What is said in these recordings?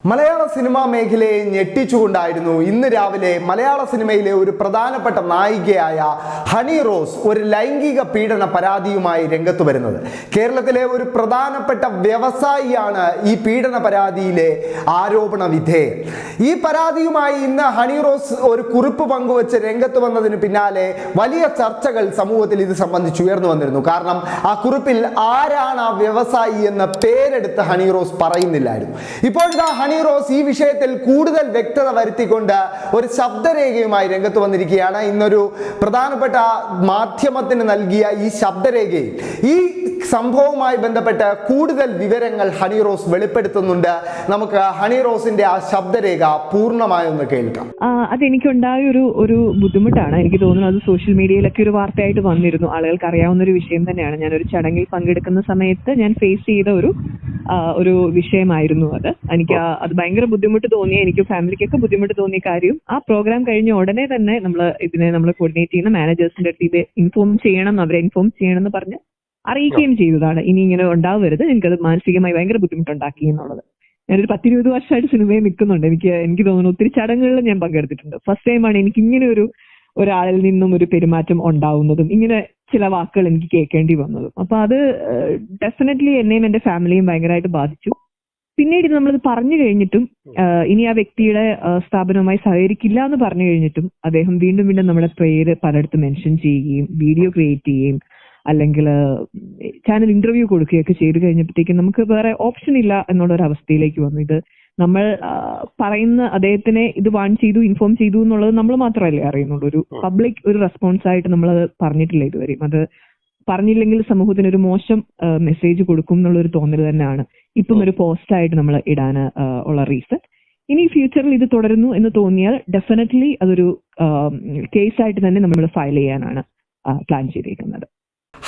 മലയാള cinema മേഖലയെ ഞെട്ടിച്ചുകൊണ്ടായിരുന്നു ഇന്ന് രാവിലെ മലയാള സിനിമയിലെ ഒരു പ്രധാനപ്പെട്ട നായികയായ ഹണി റോസ് ഒരു ലൈംഗിക പീഡന പരാതിയുമായി രംഗത്ത് വരുന്നത്. കേരളത്തിലെ ഒരു പ്രധാനപ്പെട്ട വ്യവസായിയാണ് ഈ പീഡന പരാതിയിലെ ആരോപണ വിധേയൻ. ഈ പരാതിയുമായി ഇന്ന് ഹണി റോസ് ഒരു കുറിപ്പ് പങ്കുവച്ച് രംഗത്ത് വന്നതിന് പിന്നാലെ വലിയ ചർച്ചകൾ സമൂഹത്തിൽ ഇത് സംബന്ധിച്ച് ഉയർന്നു വന്നിരുന്നു. കാരണം ആ കുറിപ്പിൽ ആരാണ് ആ വ്യവസായി എന്ന പേരെടുത്ത് ഹണി റോസ് പറയുന്നില്ലായിരുന്നു. ഇപ്പോഴത്തെ ഹണി റോസ് ഈ വിഷയത്തിൽ കൂടുതൽ വ്യക്തത വരുത്തിക്കൊണ്ട് ഒരു ശബ്ദരേഖയുമായി രംഗത്ത് വന്നിരിക്കുകയാണ്. ഇന്നൊരു പ്രധാനപ്പെട്ട മാധ്യമത്തിന് നൽകിയ ഈ ശബ്ദരേഖയിൽ ഈ സംഭവവുമായി ബന്ധപ്പെട്ട് കൂടുതൽ വിവരങ്ങൾ ഹണി റോസ് വെളിപ്പെടുത്തുന്നുണ്ട്. നമുക്ക് ഹണി റോസിന്റെ ആ ശബ്ദരേഖ പൂർണ്ണമായൊന്ന് കേൾക്കാം. അതെനിക്കുണ്ടായ ഒരു ബുദ്ധിമുട്ടാണ്. എനിക്ക് തോന്നുന്നു അത് സോഷ്യൽ മീഡിയയിലൊക്കെ ഒരു വാർത്തയായിട്ട് വന്നിരുന്നു. ആളുകൾക്ക് അറിയാവുന്ന ഒരു വിഷയം തന്നെയാണ്. ഞാനൊരു ചടങ്ങിൽ പങ്കെടുക്കുന്ന സമയത്ത് ഞാൻ ഫേസ് ചെയ്ത ഒരു വിഷയമായിരുന്നു അത്. എനിക്ക് അത് ഭയങ്കര ബുദ്ധിമുട്ട് തോന്നിയ, എനിക്ക് ഫാമിലിക്കൊക്കെ ബുദ്ധിമുട്ട് തോന്നിയ കാര്യം, ആ പ്രോഗ്രാം കഴിഞ്ഞ ഉടനെ തന്നെ നമ്മൾ കോർഡിനേറ്റ് ചെയ്യുന്ന മാനേജേഴ്സിന്റെ അടുത്ത് ഇത് അവരെ ഇൻഫോം ചെയ്യണം എന്ന് പറഞ്ഞ് അറിയിക്കുകയും ചെയ്തതാണ്. ഇനി ഇങ്ങനെ ഉണ്ടാവരുത്, എനിക്കത് മാനസികമായി ഭയങ്കര ബുദ്ധിമുട്ടുണ്ടാക്കി എന്നുള്ളത്. ഞാനൊരു 10-20 വർഷമായിട്ട് സിനിമയിൽ നിൽക്കുന്നുണ്ട്. എനിക്ക് തോന്നുന്നു ഒത്തിരി ചടങ്ങുകളിൽ ഞാൻ പങ്കെടുത്തിട്ടുണ്ട്. ഫസ്റ്റ് ടൈമാണ് എനിക്ക് ഇങ്ങനെ ഒരാളിൽ നിന്നും ഒരു പെരുമാറ്റം ഉണ്ടാവുന്നതും ഇങ്ങനെ ചില വാക്കുകൾ എനിക്ക് കേൾക്കേണ്ടി വന്നതും. അപ്പൊ അത് ഡെഫിനറ്റ്ലി എന്നെയും എന്റെ ഫാമിലിയും ഭയങ്കരമായിട്ട് ബാധിച്ചു. പിന്നീട് നമ്മളിത് പറഞ്ഞു കഴിഞ്ഞിട്ടും ഇനി ആ വ്യക്തിയുടെ സ്ഥാപനവുമായി സഹകരിക്കില്ല എന്ന് പറഞ്ഞു കഴിഞ്ഞിട്ടും അദ്ദേഹം വീണ്ടും നമ്മുടെ പേര് പലയിടത്തും മെൻഷൻ ചെയ്യുകയും വീഡിയോ ക്രിയേറ്റ് ചെയ്യുകയും അല്ലെങ്കിൽ ചാനൽ ഇന്റർവ്യൂ കൊടുക്കുകയൊക്കെ ചെയ്തു കഴിഞ്ഞപ്പോഴത്തേക്കും നമുക്ക് വേറെ ഓപ്ഷൻ ഇല്ല എന്നുള്ളൊരു അവസ്ഥയിലേക്ക് വന്നു. ഇത് നമ്മൾ പറയുന്ന അദ്ദേഹത്തിനെ ഇത് വാൺ ചെയ്തു, ഇൻഫോം ചെയ്തു എന്നുള്ളത് നമ്മൾ മാത്രമല്ലേ അറിയുന്നുള്ളൂ. ഒരു പബ്ലിക് ഒരു റെസ്പോൺസ് ആയിട്ട് നമ്മളത് പറഞ്ഞിട്ടില്ല ഇതുവരെയും. അത് പറഞ്ഞില്ലെങ്കിൽ സമൂഹത്തിന് ഒരു മോശം മെസ്സേജ് കൊടുക്കും എന്നുള്ളൊരു തോന്നൽ തന്നെയാണ് ഇപ്പം ഒരു പോസ്റ്റായിട്ട് നമ്മൾ ഇടാൻ ഉള്ള റീസൺ. ഇനി ഫ്യൂച്ചറിൽ ഇത് തുടരുന്നു എന്ന് തോന്നിയാൽ ഡെഫിനറ്റ്ലി അതൊരു കേസായിട്ട് തന്നെ നമ്മൾ ഫയൽ ചെയ്യാനാണ് പ്ലാൻ ചെയ്തിരിക്കുന്നത്.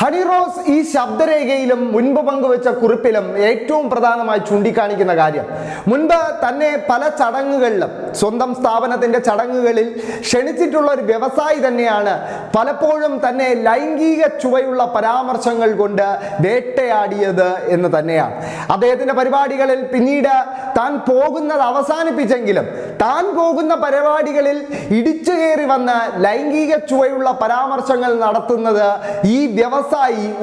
ഹണി റോസ് ഈ ശബ്ദരേഖയിലും മുൻപ് പങ്കുവെച്ച കുറിപ്പിലും ഏറ്റവും പ്രധാനമായി ചൂണ്ടിക്കാണിക്കുന്ന കാര്യം, മുൻപ് തന്നെ പല ചടങ്ങുകളിലും സ്വന്തം സ്ഥാപനത്തിന്റെ ചടങ്ങുകളിൽ ക്ഷണിച്ചിട്ടുള്ള ഒരു വ്യവസായി തന്നെയാണ് പലപ്പോഴും തന്നെ ലൈംഗിക ചുവയുള്ള പരാമർശങ്ങൾ കൊണ്ട് വേട്ടയാടിയത് എന്ന് തന്നെയാണ്. അദ്ദേഹത്തിന്റെ പരിപാടികളിൽ പിന്നീട് താൻ പോകുന്നത് അവസാനിപ്പിച്ചെങ്കിലും താൻ പോകുന്ന പരിപാടികളിൽ ഇടിച്ചു കയറി വന്ന് ലൈംഗിക ചുവയുള്ള പരാമർശങ്ങൾ നടത്തുന്നത് ഈ വ്യവസായി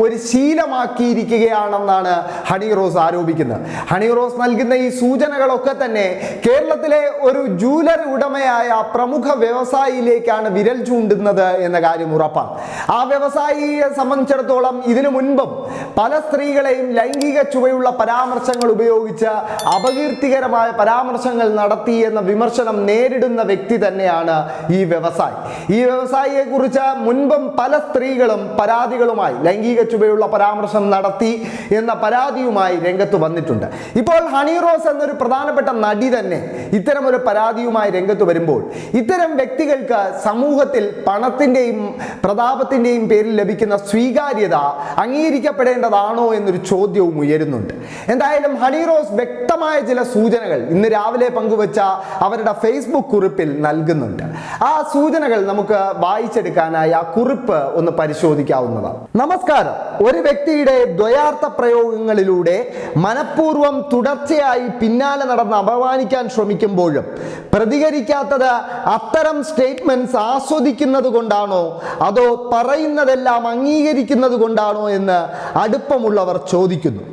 ഒരു ശീലമാക്കിയിരിക്കുകയാണെന്നാണ് ഹണി റോസ് ആരോപിക്കുന്നത്. ഹണി റോസ് നൽകുന്ന ഈ സൂചനകളൊക്കെ തന്നെ കേരളത്തിലെ ഒരു ജൂവലറി ഉടമയായ പ്രമുഖ വ്യവസായിയിലേക്കാണ് വിരൽ ചൂണ്ടുന്നത് എന്ന കാര്യം ഉറപ്പാണ്. ആ വ്യവസായിയെ സംബന്ധിച്ചിടത്തോളം ഇതിനു മുൻപും പല സ്ത്രീകളെയും ലൈംഗിക ചുവയുള്ള പരാമർശങ്ങൾ ഉപയോഗിച്ച് അപകീർത്തികരമായ പരാമർശങ്ങൾ നടത്തി എന്ന വിമർശനം നേരിടുന്ന വ്യക്തി തന്നെയാണ് ഈ വ്യവസായി. ഈ വ്യവസായിയെ കുറിച്ച് മുൻപും പല സ്ത്രീകളും പരാതികളുമായി ലൈംഗിക ചുവയുള്ള പരാമർശം നടത്തി എന്ന പരാതിയുമായി രംഗത്ത് വന്നിട്ടുണ്ട്. ഇപ്പോൾ ഹണി റോസ് എന്നൊരു പ്രധാനപ്പെട്ട നടി തന്നെ ഇത്തരം ഒരു പരാതിയുമായി രംഗത്ത് വരുമ്പോൾ ഇത്തരം വ്യക്തികൾക്ക് സമൂഹത്തിൽ പണത്തിന്റെയും പ്രതാപത്തിന്റെയും പേരിൽ ലഭിക്കുന്ന സ്വീകാര്യത അംഗീകരിക്കപ്പെടേണ്ടതാണോ എന്നൊരു ചോദ്യവും ഉയരുന്നുണ്ട്. എന്തായാലും ഹണി റോസ് വ്യക്തമായ ചില സൂചനകൾ ഇന്ന് രാവിലെ പങ്കുവച്ച അവരുടെ ഫേസ്ബുക്ക് കുറിപ്പിൽ നൽകുന്നുണ്ട്. ആ സൂചനകൾ നമുക്ക് വായിച്ചെടുക്കാനായി ആ കുറിപ്പ് ഒന്ന് പരിശോധിക്കാവുന്നതാണ്. നമസ്കാരം. ഒരു വ്യക്തിയുടെ ദ്വയാർത്ഥ പ്രയോഗങ്ങളിലൂടെ മനഃപൂർവ്വം തുടർച്ചയായി പിന്നാലെ നടന്ന് അപമാനിക്കാൻ ശ്രമിക്കുമ്പോഴും പ്രതികരിക്കാത്തത് അത്തരം സ്റ്റേറ്റ്മെന്റ്സ് ആസ്വദിക്കുന്നത് കൊണ്ടാണോ അതോ പറയുന്നതെല്ലാം അംഗീകരിക്കുന്നത് കൊണ്ടാണോ എന്ന് അടുപ്പമുള്ളവർ ചോദിക്കുന്നു.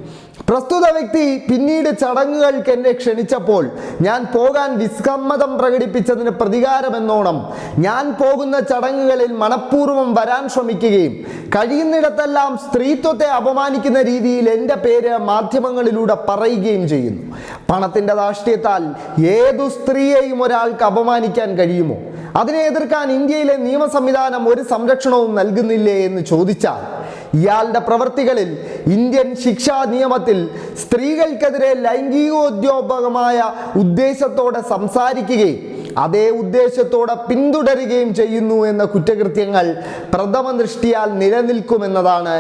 പ്രസ്തുത വ്യക്തി പിന്നീട് ചടങ്ങുകൾക്ക് എന്നെ ക്ഷണിച്ചപ്പോൾ ഞാൻ പോകാൻ വിസമ്മതം പ്രകടിപ്പിച്ചതിന് പ്രതികാരമെന്നോണം ഞാൻ പോകുന്ന ചടങ്ങുകളിൽ മനഃപൂർവ്വം വരാൻ ശ്രമിക്കുകയും കഴിയുന്നിടത്തെല്ലാം സ്ത്രീത്വത്തെ അപമാനിക്കുന്ന രീതിയിൽ എൻ്റെ പേര് മാധ്യമങ്ങളിലൂടെ പറയുകയും ചെയ്യുന്നു. പണത്തിൻ്റെ ധാർഷ്ട്യത്താൽ ഏതു സ്ത്രീയെയും ഒരാൾക്ക് അപമാനിക്കാൻ കഴിയുമോ? അതിനെ എതിർക്കാൻ ഇന്ത്യയിലെ നിയമ സംവിധാനം ഒരു സംരക്ഷണവും നൽകുന്നില്ലേ എന്ന് ചോദിച്ചാൽ ഇയാളുടെ പ്രവൃത്തികളിൽ ഇന്ത്യൻ ശിക്ഷാ നിയമത്തിൽ സ്ത്രീകൾക്കെതിരെ ലൈംഗികോദ്യോപകമായ ഉദ്ദേശത്തോടെ സംസാരിക്കുകയും അതേ ഉദ്ദേശത്തോടെ പിന്തുടരുകയും ചെയ്യുന്നു എന്ന കുറ്റകൃത്യങ്ങൾ പ്രഥമ ദൃഷ്ടിയാൽ നിലനിൽക്കുമെന്നതാണ്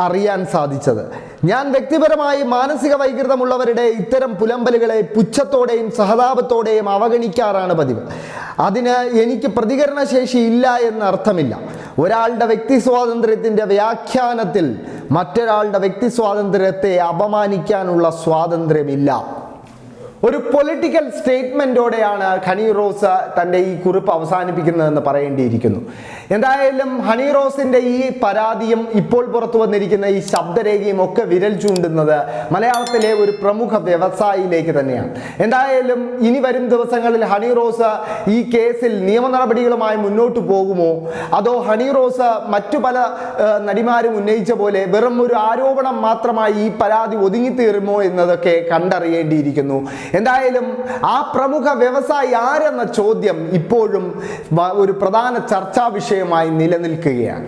അറിയാൻ സാധിച്ചത്. ഞാൻ വ്യക്തിപരമായി മാനസിക വൈകൃതമുള്ളവരുടെ ഇത്തരം പുലമ്പലുകളെ പുച്ഛത്തോടെയും സഹതാപത്തോടെയും അവഗണിക്കാറാണ് പതിവ്. അതിന് എനിക്ക് പ്രതികരണശേഷി ഇല്ല എന്ന് അർത്ഥമില്ല. ഒരാളുടെ വ്യക്തി സ്വാതന്ത്ര്യത്തിൻ്റെ വ്യാഖ്യാനത്തിൽ മറ്റൊരാളുടെ വ്യക്തി സ്വാതന്ത്ര്യത്തെ അപമാനിക്കാനുള്ള സ്വാതന്ത്ര്യമില്ല. ഒരു പൊളിറ്റിക്കൽ സ്റ്റേറ്റ്മെന്റോടെയാണ് ഹണി റോസ് തൻ്റെ ഈ കുറിപ്പ് അവസാനിപ്പിക്കുന്നതെന്ന് പറയേണ്ടിയിരിക്കുന്നു. എന്തായാലും ഹണി റോസിന്റെ ഈ പരാതിയും ഇപ്പോൾ പുറത്തു വന്നിരിക്കുന്ന ഈ ശബ്ദരേഖയും ഒക്കെ വിരൽ ചൂണ്ടുന്നത് മലയാളത്തിലെ ഒരു പ്രമുഖ വ്യവസായിയിലേക്ക് തന്നെയാണ്. എന്തായാലും ഇനി വരും ദിവസങ്ങളിൽ ഹണി റോസ് ഈ കേസിൽ നിയമ നടപടികളുമായി മുന്നോട്ട് പോകുമോ, അതോ ഹണി റോസ് മറ്റു പല നടിമാരും ഉന്നയിച്ച പോലെ വെറും ഒരു ആരോപണം മാത്രമായി ഈ പരാതി ഒതുങ്ങിത്തീരുമോ എന്നതൊക്കെ കണ്ടറിയേണ്ടിയിരിക്കുന്നു. എന്തായാലും ആ പ്രമുഖ വ്യവസായി ആരെന്ന ചോദ്യം ഇപ്പോഴും ഒരു പ്രധാന ചർച്ചാ വിഷയമായി നിലനിൽക്കുകയാണ്.